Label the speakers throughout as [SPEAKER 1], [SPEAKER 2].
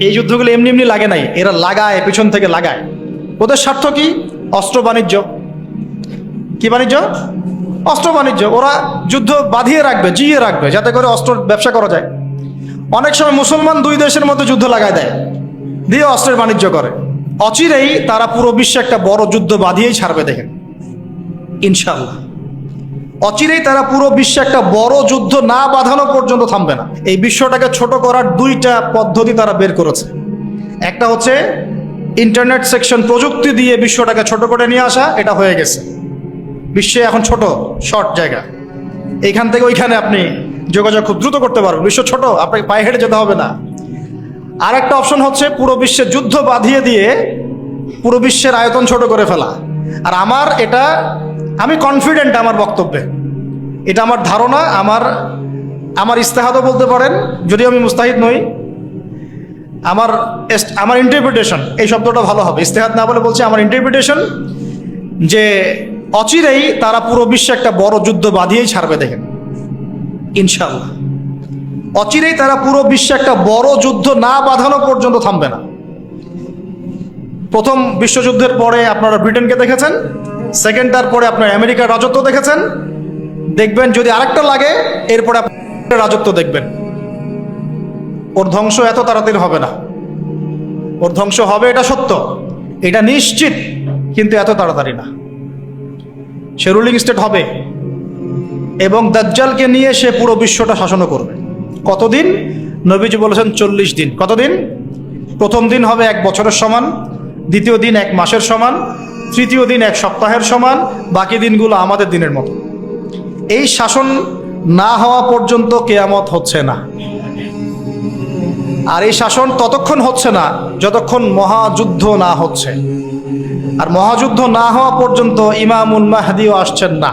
[SPEAKER 1] এই যুদ্ধগুলো এমনি এমনি লাগে নাই, এরা লাগায়, পেছন থেকে লাগায়। ওদের স্বার্থ কি? অস্ত্র বাণিজ্য। কি বাণিজ্য? অস্ত্র বাণিজ্য। ওরা যুদ্ধ বাঁধিয়ে রাখবে, জিয়ে রাখবে, যাতে করে অস্ত্র ব্যবসা করা যায়। অনেক সময় মুসলমান দুই দেশের মধ্যে যুদ্ধ লাগায় দেয়, দিয়ে অস্ত্রের বাণিজ্য করে। অচিরেই তারা পুরো বিশ্বে একটা বড় যুদ্ধ বাঁধিয়েই ছাড়বে, দেখেন ইনশাআল্লাহ। অচিরেই তারা পুরো বিশ্বে একটা বড় যুদ্ধ না বাঁধানো পর্যন্ত থামবে না। এই বিশ্বটাকে ছোট করার দুইটা পদ্ধতি তারা বের করেছে। একটা হচ্ছে ইন্টারনেট সেকশন, প্রযুক্তি দিয়ে বিশ্বটাকে ছোট করে নিয়ে আসা, এটা হয়ে গেছে। বিশ্বে এখন ছোট, শর্ট জায়গা, এইখান থেকে ওইখানে আপনি যোগাযোগ খুব দ্রুত করতে পারবেন। বিশ্ব ছোট, আপনাকে পায়ে হেঁটে যেতে হবে না। আর একটা অপশন হচ্ছে পুরো বিশ্বে যুদ্ধ বাঁধিয়ে দিয়ে পুরো বিশ্বের আয়তন ছোট করে ফেলা। আর আমি কনফিডেন্ট আমার বক্তব্যে, এটা আমার ধারণা, আমার ইস্তেহাদও বলতে পারেন, যদিও আমি মুস্তাহিদ নই। আমার ইন্টারপ্রিটেশন, এই শব্দটা ভালো হবে, ইস্তেহাদ না বলে বলছি আমার ইন্টারপ্রিটেশন, যে অচিরেই তারা পুরো বিশ্বে একটা বড় যুদ্ধ বাঁধিয়েই ছাড়বে, দেখেন ইনশাআল্লাহ। অচিরেই তারা পুরো বিশ্বে একটা বড় যুদ্ধ না বাঁধানো পর্যন্ত থামবে না। প্রথম বিশ্বযুদ্ধের পরে আপনারা ব্রিটেনকে দেখেছেন, সেকেন্ডটার পরে আপনার আমেরিকার রাজত্ব দেখেছেন, দেখবেন যদি আরেকটা লাগে এরপরে আপনার রাজত্ব দেখবেন। ওর ধ্বংস এত তাড়াতাড়ি হবে না, ওর ধ্বংস হবে, এটা সত্য, এটা নিশ্চিত, কিন্তু এত তাড়াতাড়ি না। সে রুলিং স্টেট হবে এবং দাজ্জালকে নিয়ে সে পুরো বিশ্বটা শাসনও করবে। কতদিন? নবীজি বলেছেন 40 দিন। কতদিন? প্রথম দিন হবে 1 বছরের সমান, দ্বিতীয় দিন 1 মাসের সমান, তৃতীয় দিন 1 সপ্তাহের সমান, বাকি দিনগুলো আমাদের দিনের মতো। এই শাসন না হওয়া পর্যন্ত কিয়ামত হচ্ছে না। আর এই শাসন ততক্ষণ হচ্ছে না যতক্ষণ মহাযুদ্ধ না হচ্ছে। আর মহাযুদ্ধ না হওয়া পর্যন্ত ইমামুল মাহদিও আসছেন না।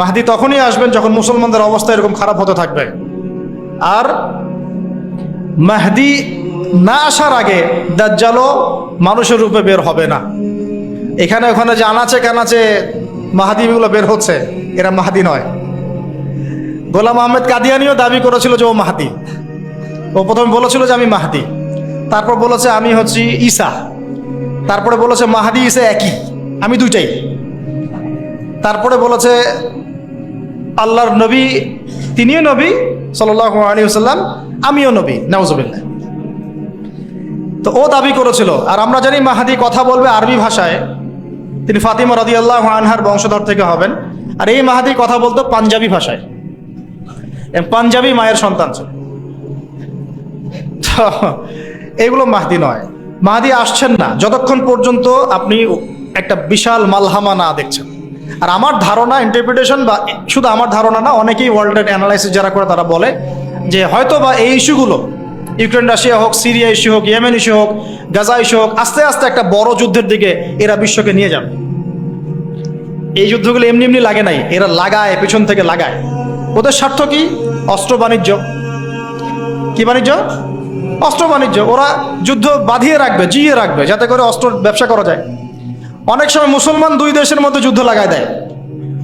[SPEAKER 1] মাহদি তখনই আসবেন যখন মুসলমানদের অবস্থা এরকম খারাপ হতে থাকবে। আর মাহদি না আসার আগে দাজ্জালও মানুষের রূপে বের হবে না। এখানে ওখানে যে আনাচে কানাচে মাহদিগুলো বের হচ্ছে, এরা মাহদি নয়। গোলাম আহমেদ কাদিয়ানিও দাবি করেছিল যে ও মাহদি। ও প্রথমে বলেছিল যে আমি মাহদি, তারপর বলেছে আমি হচ্ছি ঈসা, তারপরে বলেছে মাহদি ঈসা একই, আমি দুইটাই। তারপরে বলেছে আল্লাহর নবী, তিনিও নবী সাল্লাল্লাহু আলাইহি ওয়াসাল্লাম, আমিও নবী, নাউজুবিল্লাহ। তো ও দাবি করেছিল। আর আমরা জানি মাহদি কথা বলবে আরবি ভাষায়, তিনি ফাতিমা রাদিয়াল্লাহু আনহার বংশধর থেকে হবেন। আর এই মাহদি কথা বলতো পাঞ্জাবি ভাষায়, পাঞ্জাবি মায়ের সন্তান ছিল। তো এগুলো মাহদি নয়। মাহদি আসছেন না যতক্ষণ পর্যন্ত আপনি একটা বিশাল মালহামা না দেখছেন। আর আমার ধারণা, ইন্টারপ্রিটেশন, বা শুধু আমার ধারণা না, অনেকেই ওয়ার্ল্ডের অ্যানালাইসিস যারা করে তারা বলে যে হয়তো বা এই ইস্যুগুলো, ইউক্রেন রাশিয়া হোক, সিরিয়া ইস্যু হোক, ইয়েমেন ইস্যু হোক, গাজা ইস্যু হোক, আস্তে আস্তে একটা বড় যুদ্ধের দিকে এরা বিশ্বকে নিয়ে যাবে। এই যুদ্ধগুলো এমনি এমনি লাগে নাই, এরা লাগায়, পেছন থেকে লাগায়। ওদের স্বার্থ কি? অস্ত্র বাণিজ্য। কি বাণিজ্য? অস্ত্র বাণিজ্য। ওরা যুদ্ধ বাঁধিয়ে রাখবে, জিয়ে রাখবে, যাতে করে অস্ত্র ব্যবসা করা যায়। অনেক সময় মুসলমান দুই দেশের মধ্যে যুদ্ধ লাগায় দেয়,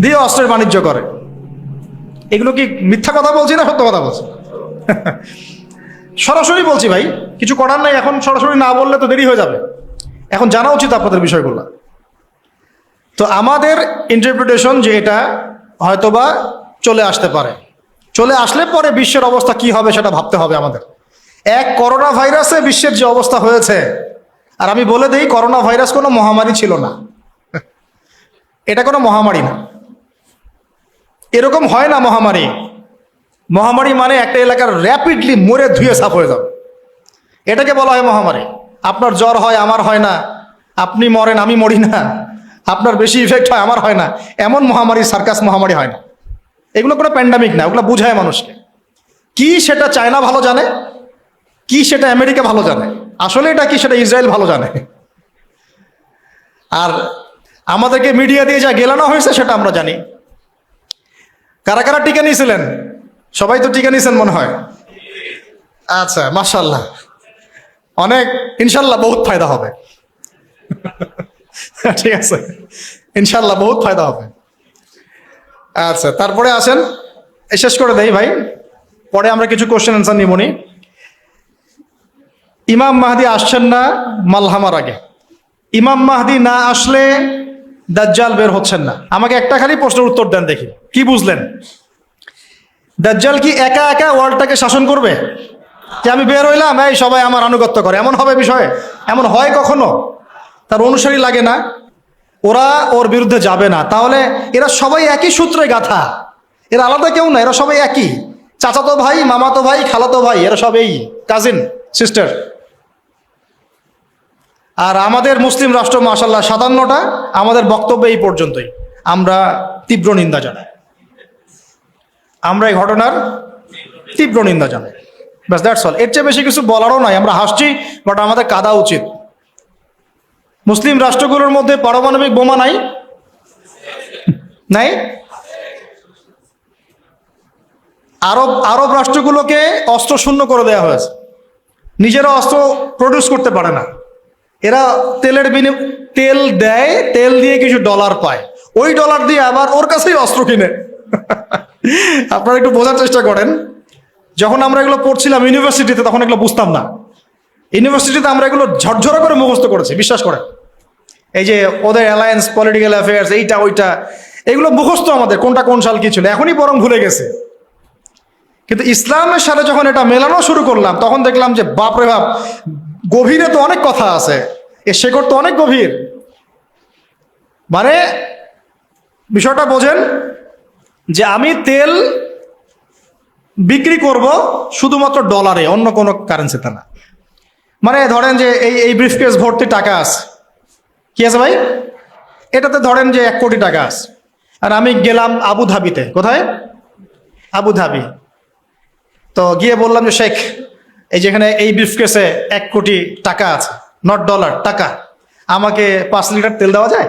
[SPEAKER 1] দিয়ে অস্ত্রের বাণিজ্য করে। এগুলো কি মিথ্যা কথা বলছি না সত্য কথা বলছি? সরাসরি বলছি ভাই, কিছু করার নাই। এখন সরাসরি না বললে তো দেরি হয়ে যাবে, এখন জানা উচিত আপনাদের বিষয়গুলো। তো আমাদের ইন্টারপ্রিটেশন যে এটা হয়তোবা চলে আসতে পারে, চলে আসলে পরে বিশ্বের অবস্থা কি হবে সেটা ভাবতে হবে আমাদের। করোনা ভাইরাসে বিশ্বের যে অবস্থা হয়েছে, আর আমি বলে দিই, করোনা ভাইরাস কোনো মহামারী ছিল না, এটা কোনো মহামারী না। এরকম হয় না মহামারী। মহামারী মানে একটা এলাকার র্যাপিডলি মরে ধুয়ে সাফ হয়ে যাবে, এটাকে বলা হয় মহামারী। আপনার জ্বর হয়, আমার হয় না, আপনি মরেন, আমি মরি না, আপনার বেশি ইফেক্ট হয়, আমার হয় না, এমন মহামারী, সার্কাস মহামারী হয় না। এগুলো কোনো প্যান্ডামিক না, ওগুলো বুঝায় মানুষকে। কি সেটা চায়না ভালো জানে, কি সেটা আমেরিকা ভালো জানে, আসলে এটা কি সেটা ইসরায়েল ভালো জানে। আর আমাদেরকে মিডিয়া দিয়ে যা গেলানো হয়েছে সেটা আমরা জানি। কারা কারা টিকা নিয়েছিলেন? সবাই তো টিকা নিয়েছেন মনে হয়। আচ্ছা, মাশাআল্লাহ, অনেক, ইনশাল্লাহ বহুত ফায়দা হবে। ঠিক আছে, ইনশাল্লাহ বহুত ফায়দা হবে। আচ্ছা, তারপরে আসেন, শেষ করে দেই ভাই, পরে আমরা কিছু কোশ্চেন অ্যান্সার নিবনি। ইমাম মাহদি আসছেন না মালহামার আগে, ইমাম মাহদি না আসলে দাজ্জাল বের হচ্ছেন না। আমাকে একটা খালি প্রশ্নের উত্তর দেন দেখি, কি বুঝলেন? দাজ্জাল কি একা একা ওয়ার্ল্ডটাকে শাসন করবে? যে আমি বের হইলাম, এই সবাই আমার আনুগত্য করে, এমন হবে বিষয়ে? এমন হয় কখনো? তার অনুসারী লাগে না? ওরা ওর বিরুদ্ধে যাবে না। তাহলে এরা সবাই একই সূত্রে গাথা, এরা আলাদা কেউ না, এরা সবাই একই। চাচাতো ভাই, মামাতো ভাই, খালাতো ভাই, এরা সবাই কাজিন সিস্টার। আর আমাদের মুসলিম রাষ্ট্র মাশাআল্লাহ 57টা, আমাদের বক্তব্য এই পর্যন্তই। আমরা তীব্র নিন্দা জানাই, আমরা এই ঘটনার তীব্র নিন্দা জানাই, ব্যাস দ্যাটস অল। এর চেয়ে বেশি কিছু বলারও নাই। আমরা হাসছি, বাট আমাদের কাঁদা উচিত। মুসলিম রাষ্ট্রগুলোর মধ্যে পারমাণবিক বোমা নাই? নাই? আরব রাষ্ট্রগুলোকে অস্ত্র শূন্য করে দেওয়া হয়েছে, নিজেরা অস্ত্র প্রডিউস করতে পারে না। এরা তেল দেয়, তেল দিয়ে কিছু ডলার পায়, ওই ডলার দিয়ে আবার ওর কাছেই অস্ত্র কিনে। আপনারা একটু বোঝার চেষ্টা করেন। যখন আমরা এগুলো পড়ছিলাম ইউনিভার্সিটিতে, তখন এগুলো বুঝতাম না। ইউনিভার্সিটিতে আমরা এগুলো ঝরঝরা করে মুখস্থ করেছি, বিশ্বাস করেন। এই যে ওদের অ্যালায়েন্স, পলিটিক্যাল অ্যাফেয়ার্স, এইটা ওইটা, এগুলো মুখস্থ আমাদের, কোনটা কোন সাল কি ছিল, এখনই বরং ভুলে গেছে। কিন্তু ইসলামের সাথে যখন এটা মেলানো শুরু করলাম, তখন দেখলাম যে বাপরে বাপ, গভীরে তো অনেক কথা আছে, এর শেকড় তো অনেক গভীর। মানে বিষয়টা বোঝেন যে আমি তেল বিক্রি করব শুধুমাত্র ডলারে, অন্য কোনো কারেন্সিতে না। মানে ধরেন যে এই ব্রিফকেস ভর্তি টাকা আছে, কি আছে ভাই? এটাতে ধরেন যে 1 কোটি টাকা আছে, আর আমি গেলাম আবুধাবিতে। কোথায়? আবুধাবি। তো গিয়ে বললাম যে শেখ, এই যেখানে এই ব্রিফকেসে 1 কোটি টাকা আছে, নট ডলার, টাকা, আমাকে 5 লিটার তেল দেওয়া যায়?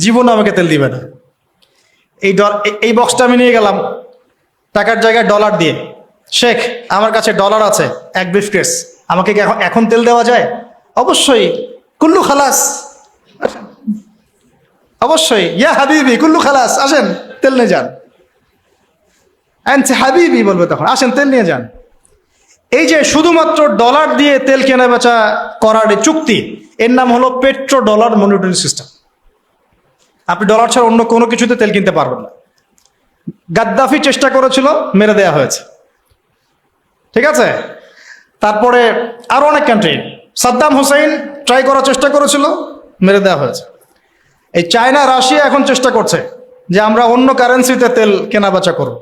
[SPEAKER 1] জীবনে আমাকে তেল দিবে না। এই বক্সটা আমি নিয়ে গেলাম টাকার জায়গায় ডলার দিয়ে, শেখ আমার কাছে ডলার আছে 1 ব্রিফকেস, আমাকে কি এখন তেল দেওয়া যায়? অবশ্যই। কুল্লু খালাস, অবশ্যই। ইয়া হাবিবি কুল্লু খালাস, আসেন তেল নিয়ে যান। হাবিবি বলবে তখন, আসেন তেল নিয়ে যান। এই যে শুধুমাত্র ডলার দিয়ে তেল কেনা বেচা করার চুক্তি, এর নাম হলো পেট্রো ডলার মনিটরি সিস্টেম। আপনি ডলার ছাড়া অন্য কোনো কিছুতে তেল কিনতে পারবেন না। গাদ্দাফি চেষ্টা করেছিল, মেরে দেয়া হয়েছে, ঠিক আছে? তারপরে আরো অনেক কান্ট্রি, সাদ্দাম হুসাইন ট্রাই করার চেষ্টা করেছিল, মেরে দেওয়া হয়েছে। এই চায়না, রাশিয়া এখন চেষ্টা করছে যে আমরা অন্য কারেন্সিতে তেল কেনা বেচা করব।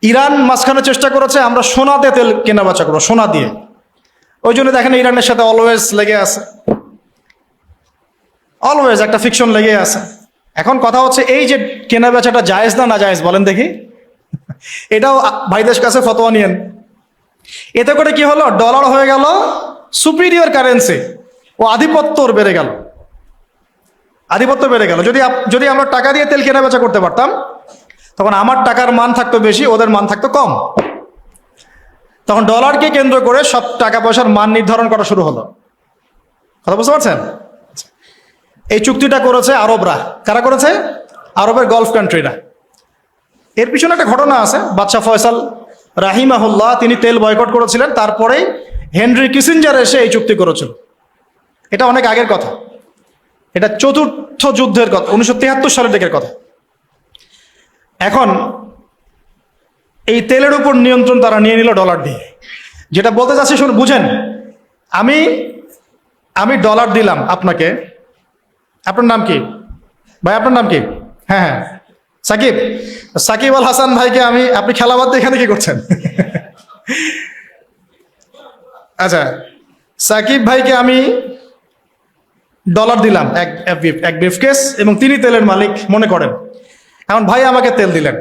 [SPEAKER 1] ইরান মাঝখানে চেষ্টা করেছে আমরা সোনাতে তেল কেনা বেচা করবো, সোনা দিয়ে। ওই জন্য দেখেন ইরানের সাথে অলওয়েজ লেগে আছে, অলওয়েজ একটা ফিকশন লেগে আছে। এখন কথা হচ্ছে এই যে কেনা বেচাটা জায়েজ না জায়েজ বলেন দেখি? এটাও ভাইদের কাছে ফতোয়া নিয়েন। এতে করে কি হলো? ডলার হয়ে গেল সুপিরিয়র কারেন্সি, ও আধিপত্য বেড়ে গেল, আধিপত্য বেড়ে গেল। যদি আমরা টাকা দিয়ে তেল কেনা বেচা করতে পারতাম, তখন আমার টাকার মান থাকতো বেশি, ওদের মান থাকতো কম। তখন ডলারকে কেন্দ্র করে সব টাকা পয়সার মান নির্ধারণ করা শুরু হলো। কথা বুঝতে পারছেন? এই চুক্তিটা করেছে আরবরা। কারা করেছে? আরবের গলফ কান্ট্রিরা। এর পিছনে একটা ঘটনা আছে। বাদশাহ ফয়সাল রাহিমাহুল্লাহ তিনি তেল বয়কট করেছিলেন, তারপরেই হেনরি কিসিঞ্জার এসে এই চুক্তি করেছিল। এটা অনেক আগের কথা, এটা চতুর্থ যুদ্ধের কথা, 1973 সালের দিকের কথা। এখন এই তেলের উপর নিয়ন্ত্রণ তারা নিয়ে নিল ডলার দিয়ে। যেটা বলতে চাচ্ছি শুনুন, বুঝেন। আমি ডলার দিলাম আপনাকে। আপনার নাম কি ভাই? আপনার নাম কি? হ্যাঁ হ্যাঁ, সাকিব। সাকিব আল হাসান ভাইকে আপনি খেলা বাদ দিয়ে এখানে কি করছেন? আচ্ছা, সাকিব ভাইকে আমি ডলার দিলাম এক ব্রিফকেস, এবং তিনি তেলের মালিক মনে করেন। এখন ভাই আমাকে তেল দিলেন,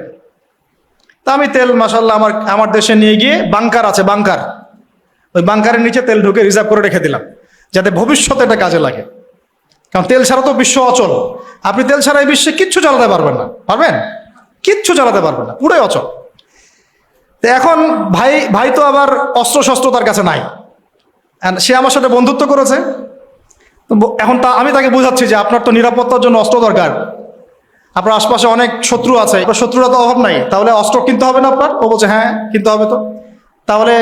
[SPEAKER 1] তা আমি তেল মাশাআল্লাহ আমার দেশে নিয়ে গিয়ে বাংকার আছে, বাংকার, ওই বাংকারের নিচে তেল ঢুকে রিজার্ভ করে রেখে দিলাম, যাতে ভবিষ্যতে এটা কাজে লাগে। কারণ তেল ছাড়া তো বিশ্ব অচল। আপনি তেল ছাড়া এই বিশ্বে কিচ্ছু চালাতে পারবেন না, পারবেন? কিচ্ছু চালাতে পারবেন না, পুরোই অচল। তো এখন ভাই তো আবার অস্ত্র শস্ত্র তার কাছে নাই, সে আমার সাথে বন্ধুত্ব করেছে। এখন আমি তাকে বোঝাচ্ছি যে আপনার তো নিরাপত্তার জন্য অস্ত্র দরকার, আপনার আশপাশে অনেক শত্রু আছে, শত্রুরা তো অভাব নাই, তাহলে অস্ত্র কিনতে হবে না আপনার? ও বলছে হ্যাঁ কিনতে হবে। তো তাহলে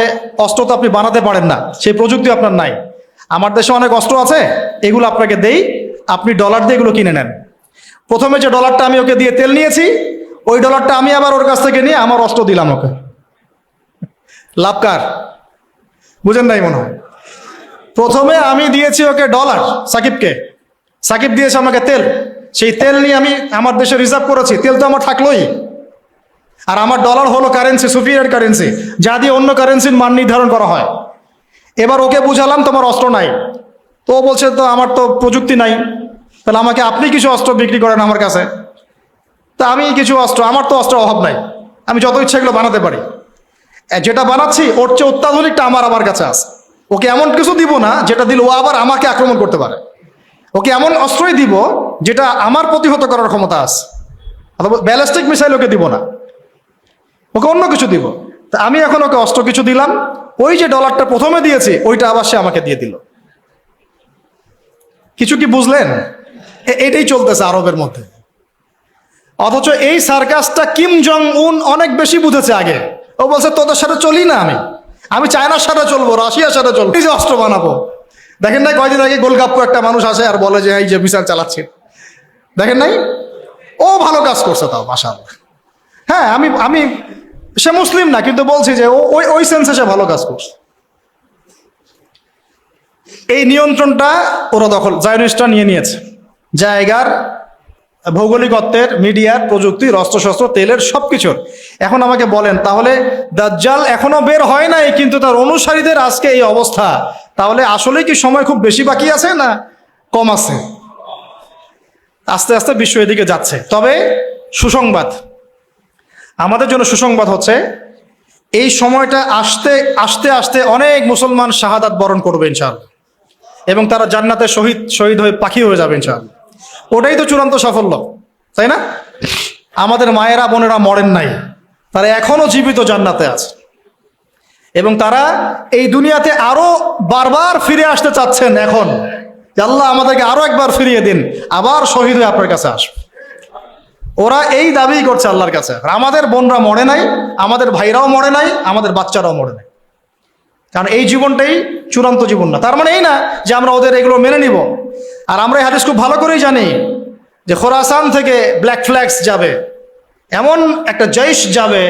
[SPEAKER 1] অস্ত্র তো আপনি বানাতে পারেন না, সেই প্রযুক্তি আপনার নাই। আমার দেশে অনেক অস্ত্র আছে, এগুলো আপনাকে দেই, আপনি ডলার দিয়ে এগুলো কিনে নেন। প্রথমে যে ডলারটা আমি ওকে দিয়ে তেল নিয়েছি, ওই ডলারটা আমি আবার ওর কাছ থেকে নিয়ে আমার অস্ত্র দিলাম ওকে। লাভ কার? বুঝেন নাই মনে হয়। প্রথমে আমি দিয়েছি ওকে ডলার, সাকিবকে, সাকিব দিয়েছে আমাকে তেল, সেই তেল নিয়ে আমি আমার দেশে রিজার্ভ করেছি, তেল তো আমার থাকলোই। আর আমার ডলার হলো কারেন্সি, সুপিরিয়র কারেন্সি, যা দিয়ে অন্য কারেন্সির মান নির্ধারণ করা হয়। এবার ওকে বুঝালাম তোমার অস্ত্র নাই, তো ও বলছে তো আমার তো প্রযুক্তি নাই, তাহলে আমাকে আপনি কিছু অস্ত্র বিক্রি করেন আমার কাছে। তা আমি কিছু অস্ত্র, আমার তো অস্ত্রের অভাব নাই, আমি যত ইচ্ছা এগুলো বানাতে পারি, যেটা বানাচ্ছি ওর চেয়ে অত্যাধুনিকটা আমার কাছে আছে। ওকে এমন কিছু দিব না যেটা দিলে ও আবার আমাকে আক্রমণ করতে পারে। ওকে এমন অস্ত্রই দিব যেটা আমার প্রতিহত করার ক্ষমতা আছে, অথবা ব্যালিস্টিক মিসাইল ওকে দিব না, ওকে অন্য কিছু দিব। তা আমি এখন ওকে অস্ত্র কিছু দিলাম, ওই যে ডলারটা প্রথমে দিয়েছি ওইটা আবার সে আমাকে দিয়ে দিল। কিছু কি বুঝলেন? এটাই চলতেছে আরবের মধ্যে। অথচ এই সার্কাসটা কিম জং উন অনেক বেশি বুঝেছে আগে। ও বলছে তোদের সাথে চলি না, আমি চায়নার সাথে চলবো, রাশিয়ার সাথে চলবো, এই যে অস্ত্র বানাবো। দেখেন নাই কয়দিন আগে গোলগাপ্পু একটা মানুষ আসে আর বলে যে এই যে মিসাইল চালাচ্ছে, দেখেন নাই? ও ভালো কাজ করছে তাও, মাশাআল্লাহ। হ্যাঁ, আমি সে মুসলিম না, কিন্তু বলছি যে ওই সেন্সে সে ভালো কাজ করছে। এই নিয়ন্ত্রণটা ওরা জায়নিস্টরা নিয়ে নিয়েছে, জায়গার, ভৌগোলিকত্বের, মিডিয়ার, প্রযুক্তির, অস্ত্রশস্ত্র, তেলের, সবকিছুর। এখন আমাকে বলেন, তাহলে দাজ্জাল এখনো বের হয় নাই কিন্তু তার অনুসারীদের আজকে এই অবস্থা, তাহলে আসলে কি সময় খুব বেশি বাকি আছে না কম আছে? আস্তে আস্তে বিশ্ব এদিকে যাচ্ছে। তবে সুসংবাদ, আমাদের জন্য সুসংবাদ হচ্ছে এই সময়টা আস্তে আস্তে আস্তে অনেক মুসলমান শাহাদাত বরণ করবে ইনশাআল্লাহ, এবং তারা জান্নাতে শহীদ হয়ে পাখি হয়ে যাবে ইনশাআল্লাহ। ওটাই তো চূড়ান্ত সাফল্য, তাই না? আমাদের মায়েরা বোনেরা মরেন নাই, তারা এখনো জীবিত জান্নাতে আছে, এবং তারা এই দুনিয়াতে আরো বারবার ফিরে আসতে চাচ্ছেন এখন, যে আল্লাহ আমাদেরকে আরো একবার ফিরিয়ে দিন, আবার শহীদ হয়ে আপনার কাছে আসবে। ওরা এই দাবি করছে আল্লাহর কাছে। আমাদের বোনরা মরে নাই, আমাদের ভাইরাও মরে নাই, আমাদের বাচ্চারাও মরে নাই, কারণ এই জীবনটাই চূড়ান্ত জীবন না। তার মানে এই না যে আমরা ওদের এগুলো মেনে নিব। আর আমরা এই হাদিস খুব ভালো করেই জানি যে খোরাসান থেকে ব্ল্যাক ফ্ল্যাগস যাবে, এমন একটা জৈশ যাবে,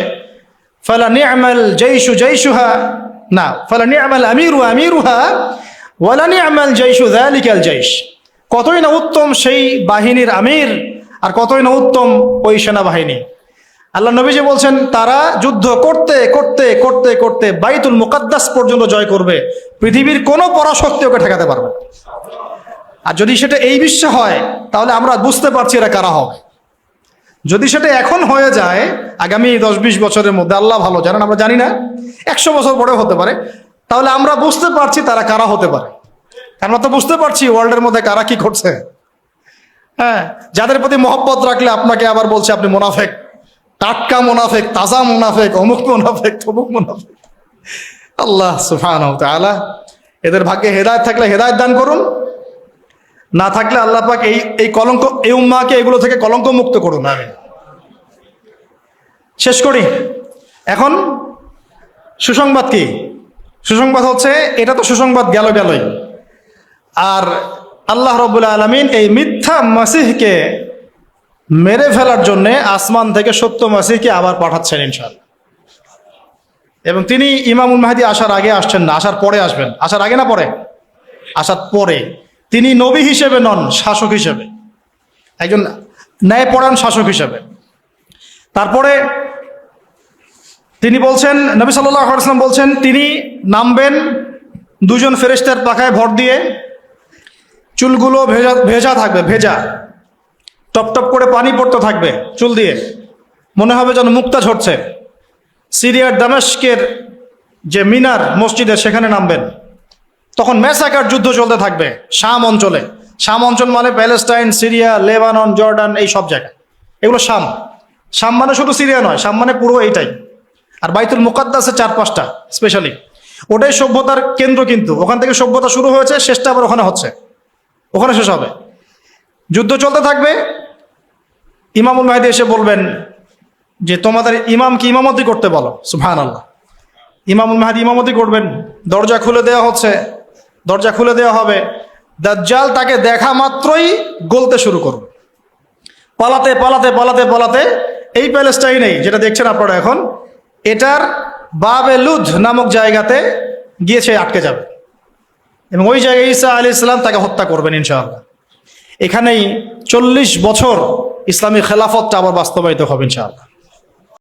[SPEAKER 1] ফালা নি'মাল জৈশু জৈশুহা, না ফালা নি'মাল আমিরু আমিরুহা ওয়ালা নি'মাল জৈশু যালিকাল জৈশ। কতই না উত্তম সেই বাহিনীর আমির, আর কতই না উত্তম ওই সেনাবাহিনী। আল্লাহ নবীজি বলছেন তারা যুদ্ধ করতে করতে করতে করতে বাইতুল মুকাদ্দাস পর্যন্ত জয় করবে, পৃথিবীর কোনো পরাশক্তি ওকে ঠেকাতে পারবে না। আর যদি সেটা এই বিশ্বে হয় তাহলে আমরা বুঝতে পারছি এরা কারা হবে। যদি সেটা এখন হয়ে যায় আগামী 10-20 বছরের মধ্যে, আল্লাহ ভালো জানেন, আমরা জানি না, 100 বছর পরেও হতে পারে, তাহলে আমরা বুঝতে পারছি তারা কারা হতে পারে। আমরা তো বুঝতে পারছি ওয়ার্ল্ডের মধ্যে কারা কি করছে। হ্যাঁ, যাদের প্রতি মহব্বত রাখলে আপনাকে আবার বলছে আপনি মুনাফেক, টাটকা মুনাফেক, তাজা মুনাফেক, অমুক মুনাফেক, তমুক মুনাফেক। আল্লাহ সুবহানাহু ওয়া তাআলা এদের ভাগ্যে হেদায়েত থাকলে হেদায়েত দান করুন, না থাকলে আল্লাহ পাক এই কলঙ্ক, এই উম্মাহকে এগুলো থেকে কলঙ্ক মুক্ত করুন। আমিন। শেষ করি। এখন সুসংবাদ কি? সুসংবাদ হচ্ছে, এটা তো সুসংবাদ গেলই, আর আল্লাহ রাব্বুল আলামিন এই মিথ্যা মাসিহকে মেরে ফেলার জন্য আসমান থেকে সত্য মাসিহকে আবার পাঠাচ্ছেন ইনশাআল্লাহ। এবং তিনি ইমামুল মাহদী আসার আগে আসছেন না, আসার পরে আসবেন। আসার আগে না পরে? আসার পরে। তিনি নবী হিসেবে নন, শাসক হিসেবে, একজন ন্যায়পরায়ণ শাসক হিসেবে। তারপরে তিনি বলছেন, নবী সাল্লাল্লাহু আলাইহি ওয়াসাল্লাম বলছেন, তিনি নামবেন 2 জন ফেরেশতার পাখায় ভর দিয়ে, চুলগুলো ভেজা থাকবে, ভেজা, টপ টপ করে পানি পড়তে থাকবে চুল দিয়ে, মনে হবে যেন মুক্তা ঝরছে। সিরিয়ার দামেস্কের যে মিনার মসজিদের সেখানে নামবেন। তখন ম্যাসাকার যুদ্ধ চলতে থাকবে শাম অঞ্চলে। শাম অঞ্চল মানে প্যালেস্টাইন, সিরিয়া, লেবানন, জর্ডান, এই সব জায়গা, এগুলো শাম। শাম মানে শুধু সিরিয়া নয়, শাম মানে পুরো এইটাই। আর বাইতুল মুকাদ্দাসে 4-5টা স্পেশালি, ওটাই সভ্যতার কেন্দ্র, কিন্তু ওখান থেকে সভ্যতা শুরু হয়েছে, শেষটা আবার ওখানে হচ্ছে, ওখানে শেষ হবে। যুদ্ধ চলতে থাকবে। ইমামুল মাহদী এসে বলবেন যে তোমাদের ইমামকে ইমামতি করতে বলো। সুবহানাল্লাহ। ইমামুল মাহদী ইমামতি করবেন, দরজা খুলে দেওয়া হচ্ছে, দরজা খুলে দেওয়া হবে, দাজ্জাল তাকে দেখা মাত্রই গলতে শুরু করবে, পালাতে পালাতে পালাতে পালাতে এই প্যালেস্টাইনেই যেটা দেখছেন আপনারা এখন, এটার বাবে লুধ নামক জায়গাতে গিয়ে সে আটকে যাবে এবং ওই জায়গায় ঈসা আলাইহিস সালাম তাকে হত্যা করবেন ইনশাআল্লাহ। এখানেই 40 বছর ইসলামী খেলাফতটা আবার বাস্তবায়িত হবে ইনশাআল্লাহ।